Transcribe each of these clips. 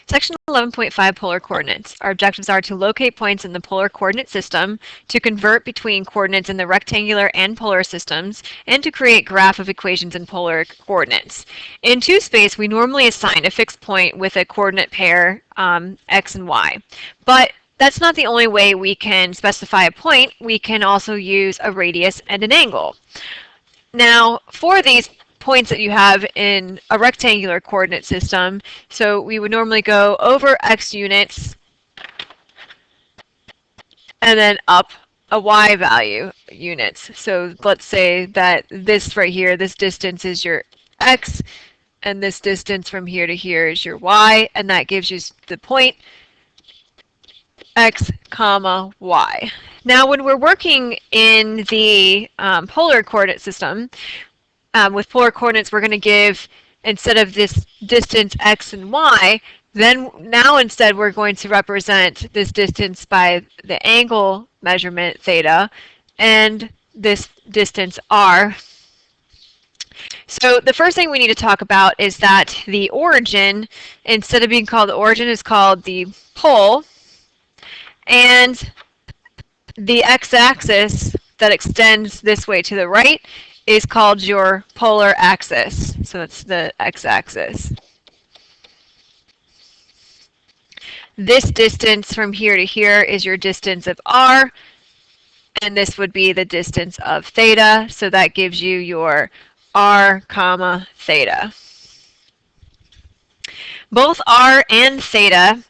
Section 11.5 Polar Coordinates. Our objectives are to locate points in the polar coordinate system, to convert between coordinates in the rectangular and polar systems, and to create graph of equations in polar coordinates. In two-space, we normally assign a fixed point with a coordinate pair, x and y. But that's not the only way we can specify a point. We can also use a radius and an angle. Now, for these points that you have in a rectangular coordinate system, so we would normally go over x units and then up a y value units. So let's say that this right here, this distance is your x, and this distance from here to here is your y, and that gives you the point x comma y. Now when we're working in the polar coordinate system, with polar coordinates we're going to give, instead of this distance x and y, then now instead we're going to represent this distance by the angle measurement theta and this distance r. So the first thing we need to talk about is that the origin, instead of being called the origin, is called the pole, and the x-axis that extends this way to the right is called your polar axis. So that's the x-axis. This distance from here to here is your distance of r, and this would be the distance of theta. So that gives you your r comma theta. Both r and theta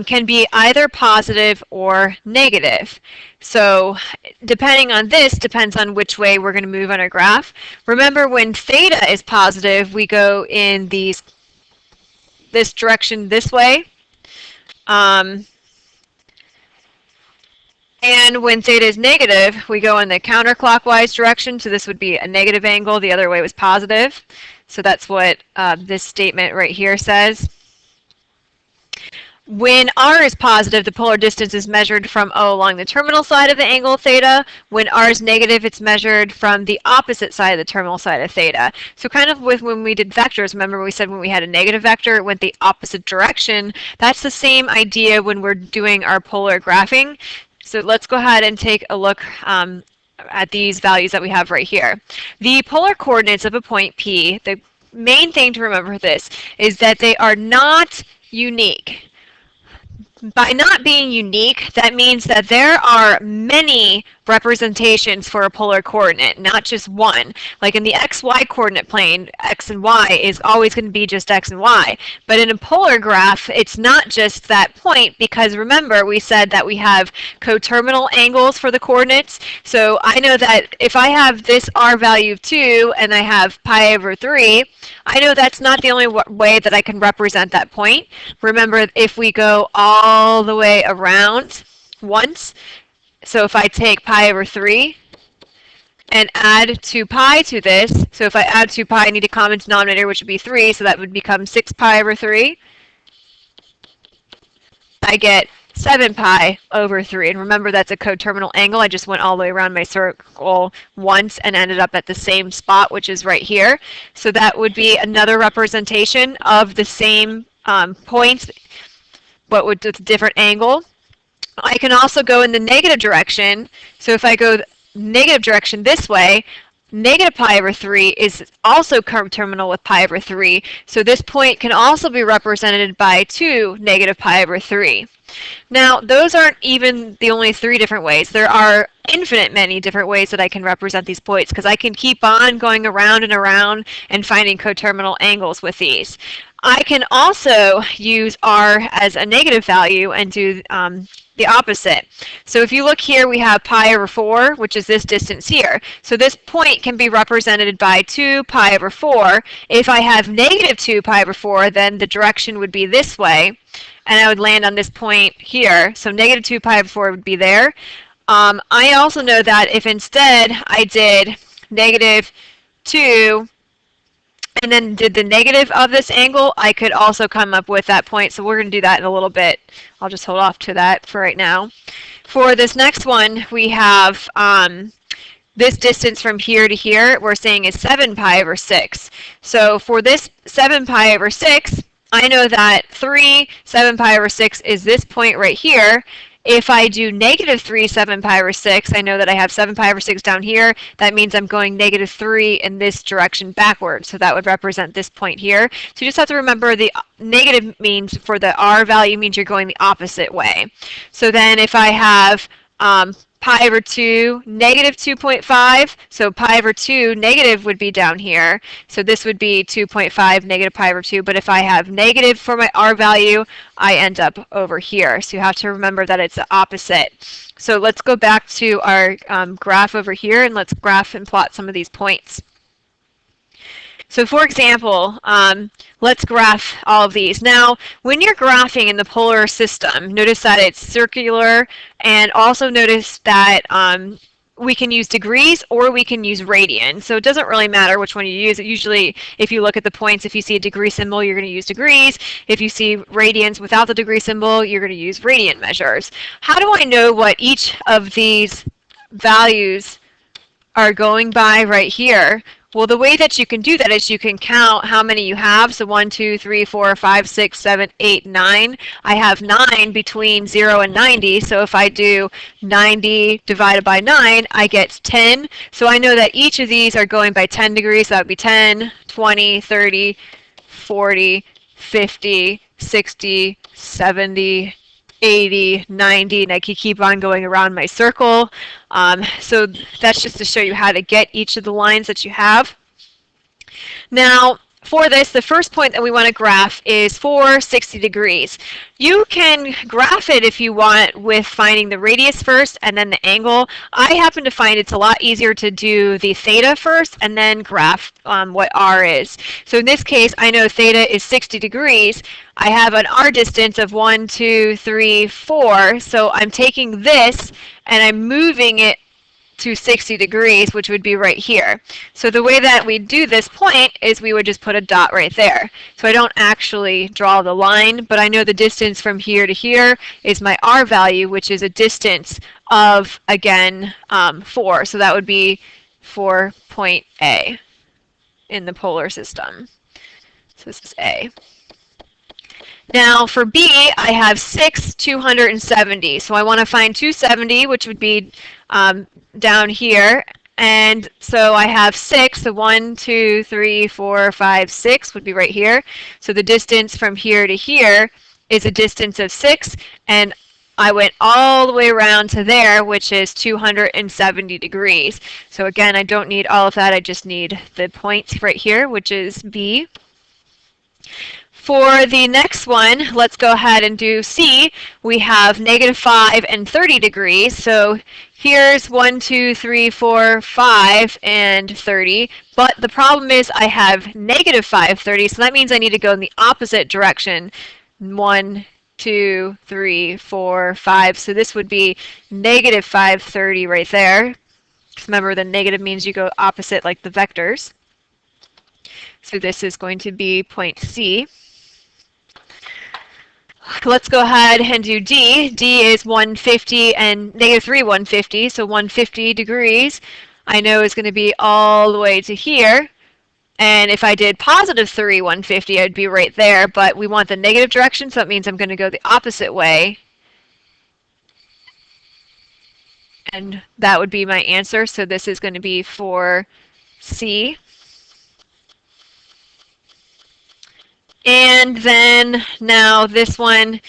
can be either positive or negative. So depending on this, depends on which way we're going to move on our graph. Remember, when theta is positive, we go in this direction this way. And when theta is negative, we go in the counterclockwise direction. So this would be a negative angle. The other way was positive. So that's what this statement right here says. When r is positive, the polar distance is measured from O along the terminal side of the angle theta. When r is negative, it's measured from the opposite side of the terminal side of theta. So kind of with when we did vectors, remember we said when we had a negative vector, it went the opposite direction. That's the same idea when we're doing our polar graphing. So let's go ahead and take a look at these values that we have right here. The polar coordinates of a point P, the main thing to remember this is that they are not unique. By not being unique, that means that there are many representations for a polar coordinate, not just one. Like in the xy coordinate plane, x and y is always going to be just x and y. But in a polar graph, it's not just that point, because remember, we said that we have coterminal angles for the coordinates. So I know that if I have this r value of 2 and I have pi over 3, I know that's not the only way that I can represent that point. Remember, if we go all the way around once, so if I take pi over 3 and add 2 pi to this, so if I add 2 pi, I need a common denominator, which would be 3, so that would become 6 pi over 3. I get 7 pi over 3. And remember, that's a coterminal angle. I just went all the way around my circle once and ended up at the same spot, which is right here. So that would be another representation of the same point, but with a different angle. I can also go in the negative direction. So if I go negative direction this way, negative pi over 3 is also coterminal with pi over 3. So this point can also be represented by 2 negative pi over 3. Now, those aren't even the only 3 different ways. There are infinite many different ways that I can represent these points, because I can keep on going around and finding coterminal angles with these. I can also use r as a negative value and do the opposite. So if you look here, we have pi over 4, which is this distance here. So this point can be represented by 2 pi over 4. If I have negative 2 pi over 4, then the direction would be this way, and I would land on this point here. So negative 2 pi over 4 would be there. I also know that if instead I did negative 2 and then did the negative of this angle, I could also come up with that point. So we're going to do that in a little bit. I'll just hold off to that for right now. For this next one, we have this distance from here to here, we're saying is 7 pi over 6. So for this 7 pi over 6, I know that 3, 7 pi over 6 is this point right here. If I do negative 3, 7 pi over 6, I know that I have 7 pi over 6 down here. That means I'm going negative 3 in this direction backwards. So that would represent this point here. So you just have to remember the negative means for the r value means you're going the opposite way. So then if I have pi over 2, negative 2.5, so pi over 2 negative would be down here. So this would be 2.5 negative pi over 2, but if I have negative for my r value, I end up over here. So you have to remember that it's the opposite. So let's go back to our graph over here, and let's graph and plot some of these points. So for example, let's graph all of these. Now, when you're graphing in the polar system, notice that it's circular, and also notice that we can use degrees or we can use radian. So it doesn't really matter which one you use. Usually, if you look at the points, if you see a degree symbol, you're going to use degrees. If you see radians without the degree symbol, you're going to use radian measures. How do I know what each of these values are going by right here? Well, the way that you can do that is you can count how many you have. So 1, 2, 3, 4, 5, 6, 7, 8, 9. I have 9 between 0 and 90. So if I do 90 divided by 9, I get 10. So I know that each of these are going by 10 degrees. So that would be 10, 20, 30, 40, 50, 60, 70, 80, 90, and I can keep on going around my circle. So that's just to show you how to get each of the lines that you have. Now, for this, the first point that we want to graph is for 60 degrees. You can graph it if you want with finding the radius first and then the angle. I happen to find it's a lot easier to do the theta first and then graph what r is. So in this case, I know theta is 60 degrees. I have an r distance of 1, 2, 3, 4. So I'm taking this and I'm moving it to 60 degrees, which would be right here. So the way that we do this point is we would just put a dot right there. So I don't actually draw the line, but I know the distance from here to here is my r value, which is a distance of, again, 4. So that would be for point A in the polar system. So this is A. Now for B, I have 6, 270. So I want to find 270, which would be down here. And so I have 6, so 1, 2, 3, 4, 5, 6 would be right here. So the distance from here to here is a distance of 6, and I went all the way around to there, which is 270 degrees. So again, I don't need all of that, I just need the point right here, which is B. For the next one, let's go ahead and do C. We have -5 and 30 degrees. So here's 1, 2, 3, 4, 5, and 30. But the problem is I have -5, 30. So that means I need to go in the opposite direction. 1, 2, 3, 4, 5. So this would be -5, 30 right there. Remember, the negative means you go opposite like the vectors. So this is going to be point C. Let's go ahead and do D. D is 150 and -3, 150. So 150 degrees I know is going to be all the way to here. And if I did +3, 150, I'd be right there. But we want the negative direction, so that means I'm going to go the opposite way. And that would be my answer. So this is going to be for C. And then now this one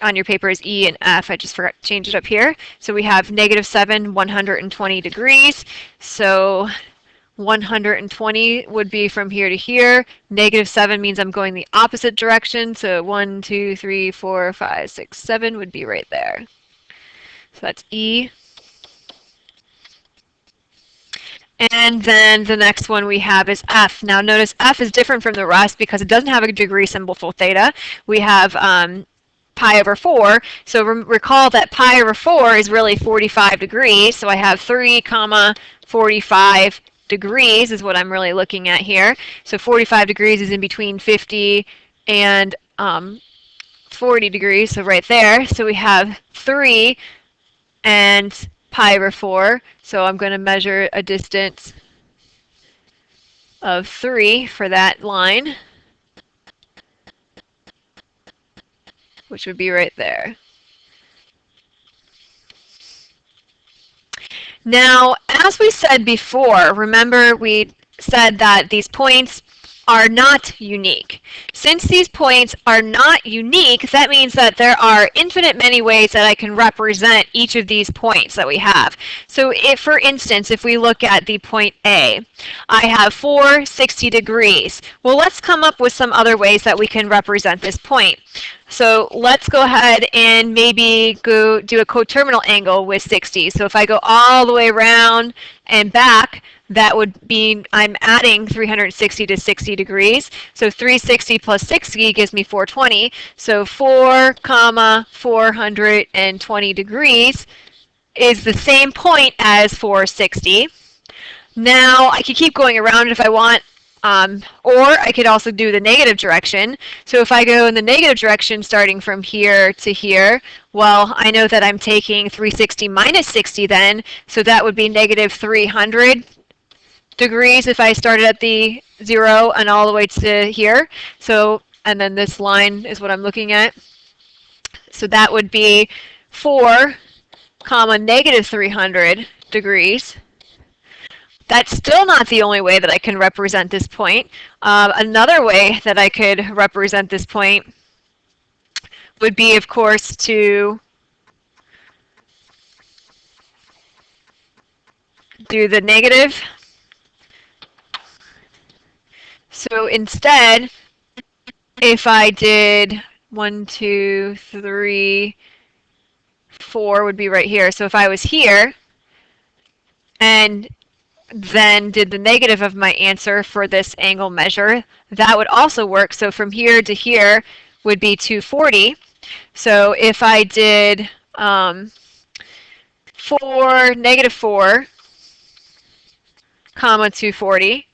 on your paper is E and F. I just forgot to change it up here. So we have -7, 120 degrees. So 120 would be from here to here. -7 means I'm going the opposite direction. So 1, 2, 3, 4, 5, 6, 7 would be right there. So that's E. And then the next one we have is F. Now notice F is different from the rest because it doesn't have a degree symbol for theta. We have pi over 4. So recall that pi over 4 is really 45 degrees. So I have 3, 45 degrees is what I'm really looking at here. So 45 degrees is in between 50 and 40 degrees, so right there. So we have 3 and pi over 4. So I'm going to measure a distance of 3 for that line. which would be right there. Now, as we said before, remember we said that these points are not unique. Since these points are not unique, that means that there are infinite many ways that I can represent each of these points that we have. So if, for instance, if we look at the point A, I have 460 degrees. Well, let's come up with some other ways that we can represent this point. So let's go ahead and maybe go do a coterminal angle with 60. So if I go all the way around and back, that would be I'm adding 360 to 60 degrees. So 360 plus 60 gives me 420. So 4 comma 420 degrees is the same point as 460. Now I could keep going around if I want, or I could also do the negative direction. So if I go in the negative direction starting from here to here, well, I know that I'm taking 360 minus 60 then, so that would be negative 300 degrees if I started at the 0 and all the way to here. So, and then this line is what I'm looking at. So that would be 4 comma negative 300 degrees. That's still not the only way that I can represent this point. Another way that I could represent this point would be, of course, to do the negative. So instead, if I did 1, 2, 3, 4 would be right here. So if I was here and then did the negative of my answer for this angle measure, that would also work. So from here to here would be 240. So if I did 4, negative 4, comma 240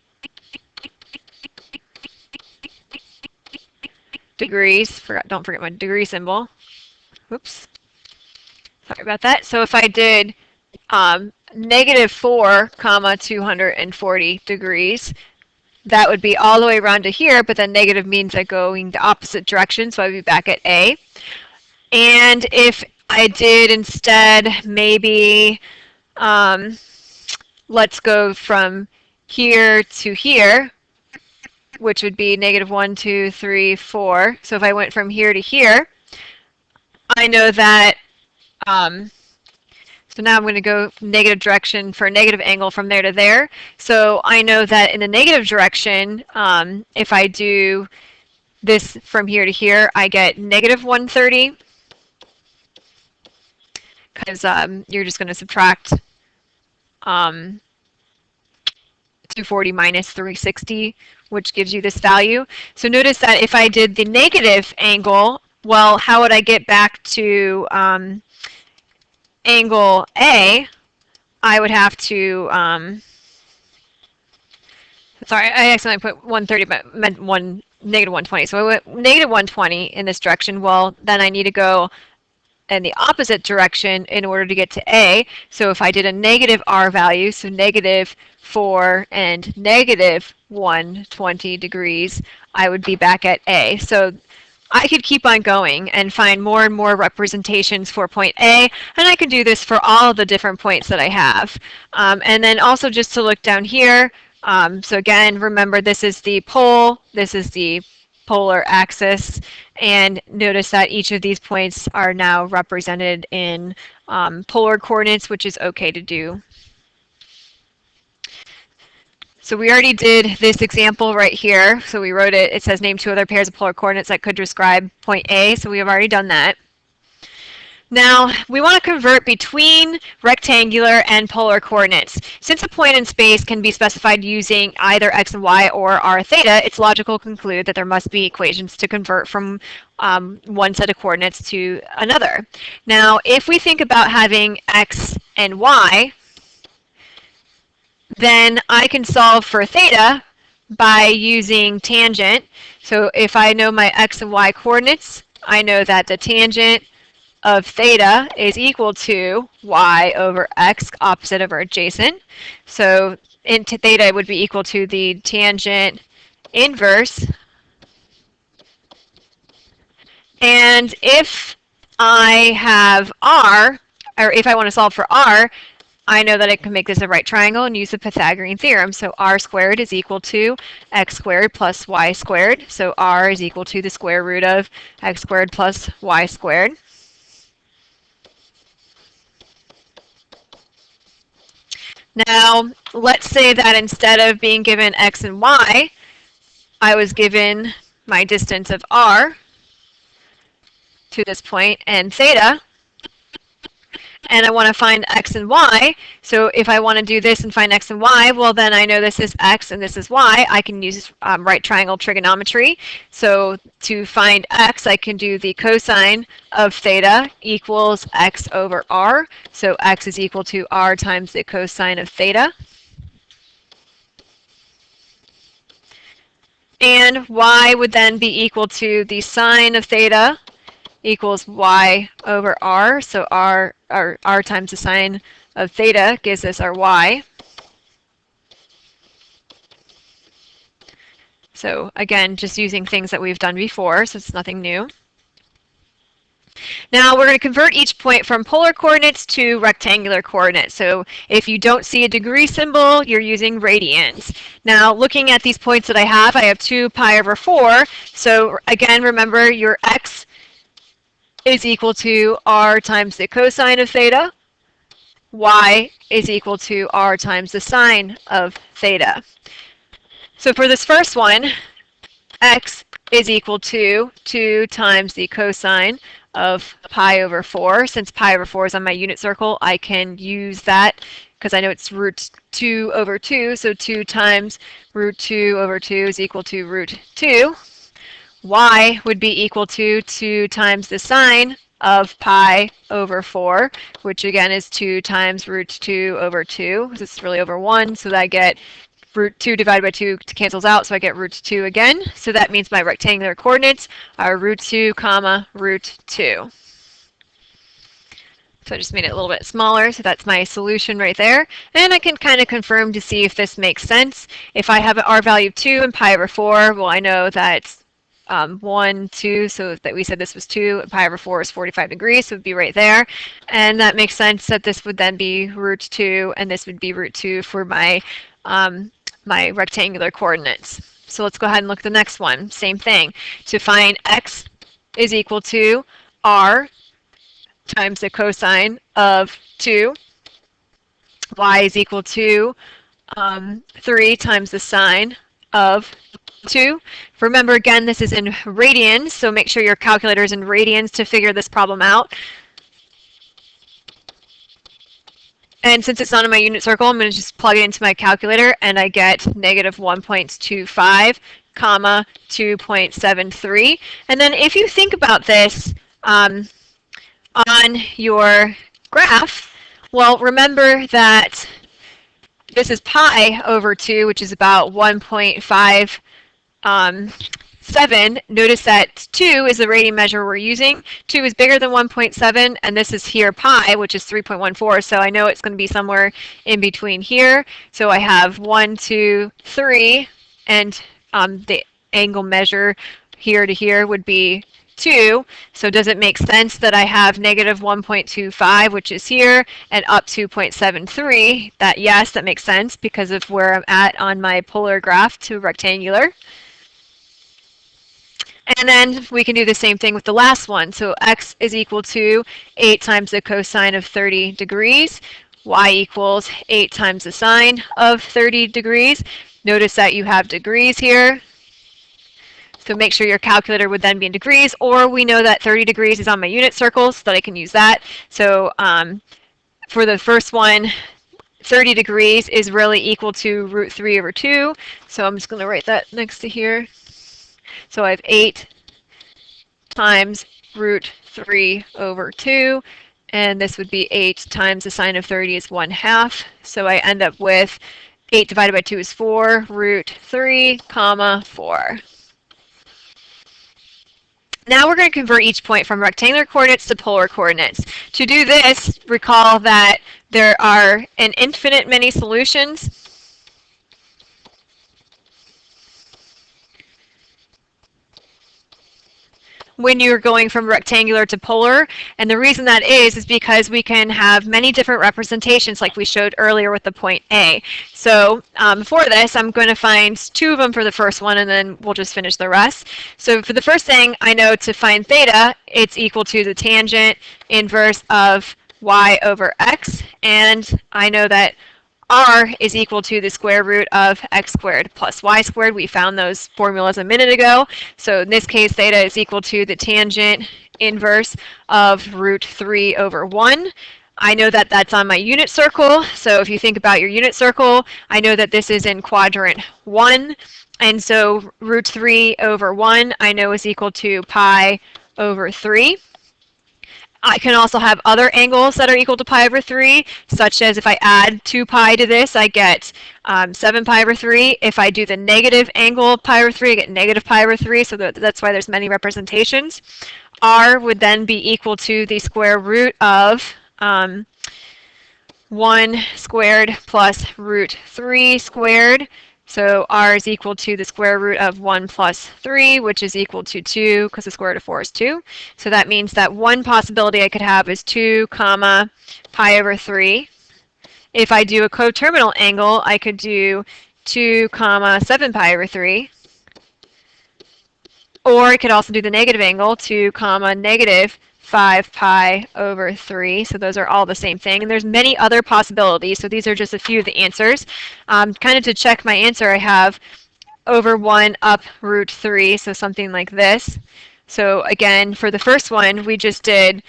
degrees, don't forget my degree symbol. Oops. Sorry about that. So if I did negative 4 comma 240 degrees, that would be all the way around to here, but then negative means I'm going the opposite direction, so I'd be back at A. And if I did instead maybe, let's go from here to here, which would be negative 1, 2, 3, 4. So if I went from here to here, I know that so now I'm going to go negative direction for a negative angle from there to there. So I know that in the negative direction, if I do this from here to here, I get negative 130, because you're just going to subtract 240 minus 360, which gives you this value. So notice that if I did the negative angle, well, how would I get back to angle A? I would have to, sorry, I accidentally put 130, but meant negative 120. So I went negative 120 in this direction. Well, then I need to go in the opposite direction in order to get to A. So if I did a negative R value, so negative 4 and negative 120 degrees, I would be back at A. So I could keep on going and find more and more representations for point A, and I can do this for all the different points that I have. And then also just to look down here, so again, remember this is the pole, this is the polar axis, and notice that each of these points are now represented in polar coordinates, which is okay to do. So we already did this example right here. So we wrote it, it says name 2 other pairs of polar coordinates that could describe point A. So we have already done that. Now, we want to convert between rectangular and polar coordinates. Since a point in space can be specified using either x and y or r theta, it's logical to conclude that there must be equations to convert from one set of coordinates to another. Now, if we think about having x and y, then I can solve for theta by using tangent. So if I know my x and y coordinates, I know that the tangent of theta is equal to y over x, opposite over adjacent. So into theta would be equal to the tangent inverse And if I have r, or if I want to solve for r, I know that I can make this a right triangle and use the Pythagorean theorem. So r squared is equal to x squared plus y squared. So r is equal to the square root of x squared plus y squared. Now, let's say that instead of being given x and y, I was given my distance of r to this point and theta, and I want to find x and y. So if I want to do this and find x and y, well then I know this is x and this is y. I can use right triangle trigonometry. So to find x, I can do the cosine of theta equals x over r. So x is equal to r times the cosine of theta. And y would then be equal to the sine of theta equals y over r. So r times the sine of theta gives us our y. So again, just using things that we've done before, so it's nothing new. Now we're going to convert each point from polar coordinates to rectangular coordinates. So if you don't see a degree symbol, you're using radians. Now looking at these points that I have 2 pi over 4. So again, remember your x is equal to r times the cosine of theta. Y is equal to r times the sine of theta. So for this first one, x is equal to 2 times the cosine of pi over 4. Since pi over 4 is on my unit circle, I can use that because I know it's root 2 over 2. So 2 times root 2 over 2 is equal to root 2. Y would be equal to 2 times the sine of pi over 4, which again is 2 times root 2 over 2. This is really over 1, so that I get root 2 divided by 2 cancels out, so I get root 2 again. So that means my rectangular coordinates are root 2 comma root 2. So I just made it a little bit smaller, so that's my solution right there. And I can kind of confirm to see if this makes sense. If I have an r value of 2 and pi over 4, well, I know that 1, 2, so that we said this was 2, and pi over 4 is 45 degrees, so it would be right there. And that makes sense that this would then be root 2, and this would be root 2 for my, my rectangular coordinates. So let's go ahead and look at the next one. Same thing. To find x is equal to r times the cosine of 2. Y is equal to 3 times the sine of 2. Remember, again, this is in radians, so make sure your calculator is in radians to figure this problem out. And since it's not in my unit circle, I'm going to just plug it into my calculator, and I get negative 1.25, comma 2.73. And then if you think about this on your graph, well, remember that this is pi over 2, which is about 1.57. Notice that 2 is the radian measure we're using. 2 is bigger than 1.7, and this is here pi, which is 3.14. So I know it's going to be somewhere in between here. So I have 1, 2, 3, and the angle measure here to here would be 2. So does it make sense that I have negative 1.25, which is here, and up 2.73? That, yes, that makes sense because of where I'm at on my polar graph to rectangular. And then we can do the same thing with the last one. So x is equal to 8 times the cosine of 30 degrees. Y equals 8 times the sine of 30 degrees. Notice that you have degrees here. So make sure your calculator would then be in degrees, or we know that 30 degrees is on my unit circle, so that I can use that. So for the first one, 30 degrees is really equal to root 3 over 2. So I'm just going to write that next to here. So I have 8 times root 3 over 2, and this would be 8 times the sine of 30 is 1/2. So I end up with 8 divided by 2 is 4, root 3, comma 4. Now we're going to convert each point from rectangular coordinates to polar coordinates. To do this, recall that there are an infinite many solutions. when you're going from rectangular to polar. And the reason that is because we can have many different representations like we showed earlier with the point A. So for this, I'm going to find 2 of them for the first one, and then we'll just finish the rest. So for the first thing, I know to find theta, it's equal to the tangent inverse of y over x, and I know that r is equal to the square root of x squared plus y squared. We found those formulas a minute ago. So in this case, theta is equal to the tangent inverse of root 3 over 1. I know that that's on my unit circle. So if you think about your unit circle, I know that this is in quadrant 1. And so root 3 over 1 I know is equal to pi over 3. I can also have other angles that are equal to pi over 3, such as if I add 2 pi to this, I get 7 pi over 3. If I do the negative angle of pi over 3, I get negative pi over 3, so that's why there's many representations. R would then be equal to the square root of 1 squared plus root 3 squared. So r is equal to the square root of 1 plus 3, which is equal to 2, because the square root of 4 is 2. So that means that one possibility I could have is 2 comma pi over 3. If I do a coterminal angle, I could do 2 comma 7 pi over 3. Or I could also do the negative angle, 2 comma negative 5 pi over 3. So those are all the same thing. And there's many other possibilities. So these are just a few of the answers. Kind of to check my answer, I have over 1 up root 3. So something like this. So again, for the first one, we just did,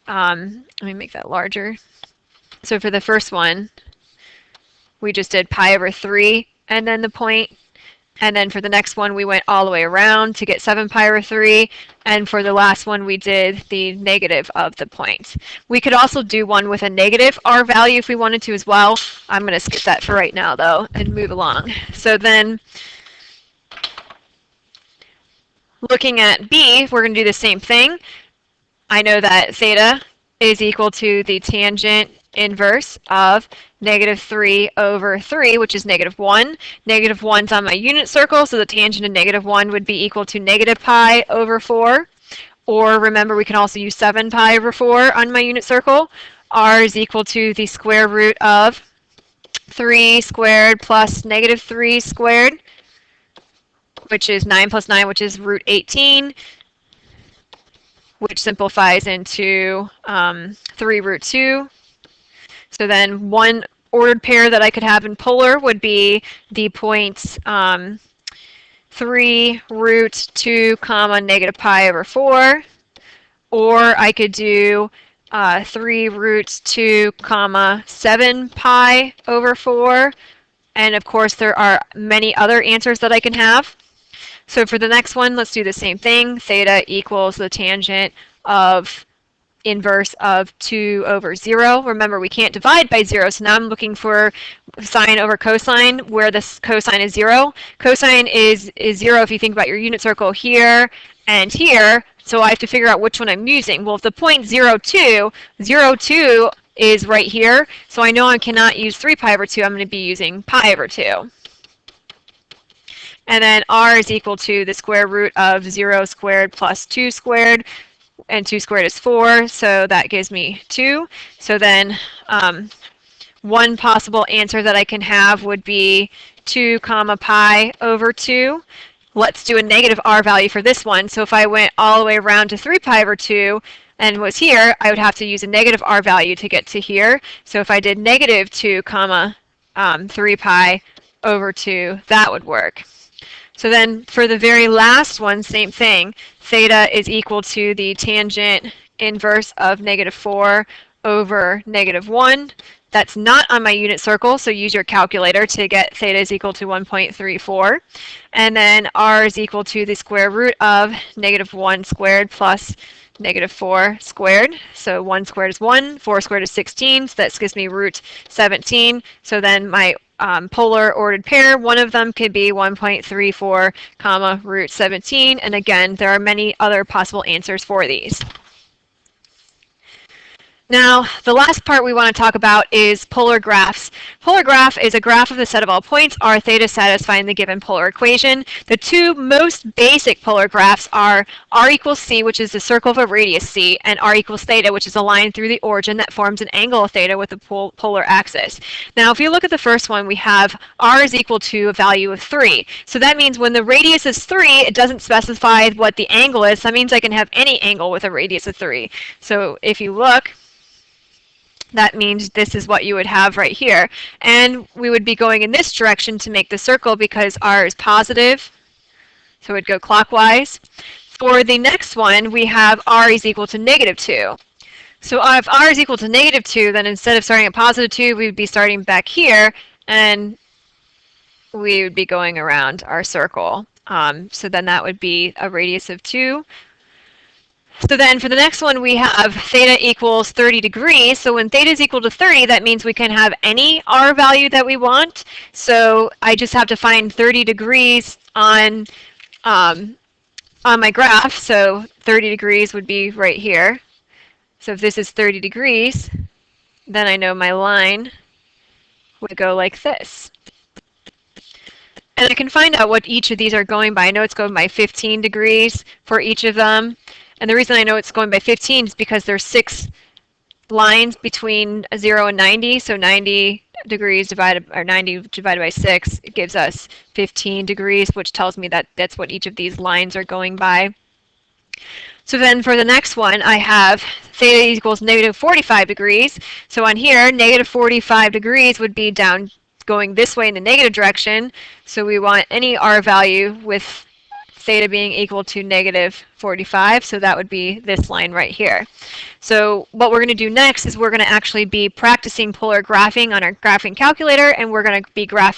let me make that larger. So for the first one, we just did pi over 3 and then the point. And then for the next one, we went all the way around to get 7 pi over 3. And for the last one, we did the negative of the point. We could also do one with a negative r value if we wanted to as well. I'm going to skip that for right now, though, and move along. So then looking at B, we're going to do the same thing. I know that theta is equal to the tangent inverse of negative 3 over 3, which is negative 1. Negative 1's on my unit circle, so the tangent of negative 1 would be equal to negative pi over 4. Or remember, we can also use 7 pi over 4 on my unit circle. R is equal to the square root of 3 squared plus negative 3 squared, which is 9 plus 9, which is root 18. Which simplifies into 3 root 2. So then one ordered pair that I could have in polar would be the points 3 root 2 comma negative pi over 4. Or I could do 3 root 2 comma 7 pi over 4. And of course there are many other answers that I can have. So for the next one, let's do the same thing. Theta equals the tangent of inverse of 2 over 0. Remember, we can't divide by 0, so now I'm looking for sine over cosine where this cosine is 0. Cosine is 0 if you think about your unit circle here and here, so I have to figure out which one I'm using. Well, if the point 0, 2 is right here, so I know I cannot use 3 pi over 2, I'm going to be using pi over 2. And then r is equal to the square root of 0 squared plus 2 squared, and 2 squared is 4, so that gives me 2. So then one possible answer that I can have would be 2 comma pi over 2. Let's do a negative r value for this one. So if I went all the way around to 3 pi over 2 and was here, I would have to use a negative r value to get to here. So if I did negative 2 comma 3 pi over 2, that would work. So then for the very last one, same thing. Theta is equal to the tangent inverse of negative 4 over negative 1. That's not on my unit circle, so use your calculator to get theta is equal to 1.34. And then r is equal to the square root of negative 1 squared plus negative 4 squared. So 1 squared is 1, 4 squared is 16, so that gives me root 17. So then my polar ordered pair, one of them could be 1.34 comma root 17. And again, there are many other possible answers for these. Now, the last part we want to talk about is polar graphs. Polar graph is a graph of the set of all points r theta satisfying the given polar equation. The two most basic polar graphs are r equals c, which is the circle of a radius c, and r equals theta, which is a line through the origin that forms an angle of theta with the polar axis. Now, if you look at the first one, we have r is equal to a value of 3. So that means when the radius is 3, it doesn't specify what the angle is. That means I can have any angle with a radius of 3. So if you look, that means this is what you would have right here. And we would be going in this direction to make the circle because r is positive, so it would go clockwise. For the next one, we have r is equal to negative 2. So if r is equal to negative 2, then instead of starting at positive 2, we would be starting back here, and we would be going around our circle. So then that would be a radius of 2. So then for the next one, we have theta equals 30 degrees. So when theta is equal to 30, that means we can have any r value that we want. So I just have to find 30 degrees on my graph. So 30 degrees would be right here. So if this is 30 degrees, then I know my line would go like this. And I can find out what each of these are going by. I know it's going by 15 degrees for each of them. And the reason I know it's going by 15 is because there's 6 lines between 0 and 90. So 90 degrees divided, or 90 divided by 6, it gives us 15 degrees, which tells me that that's what each of these lines are going by. So then for the next one, I have theta equals negative 45 degrees. So on here, negative 45 degrees would be down going this way in the negative direction. So we want any r value with theta being equal to negative 45, so that would be this line right here. So what we're going to do next is we're going to actually be practicing polar graphing on our graphing calculator, and we're going to be graphing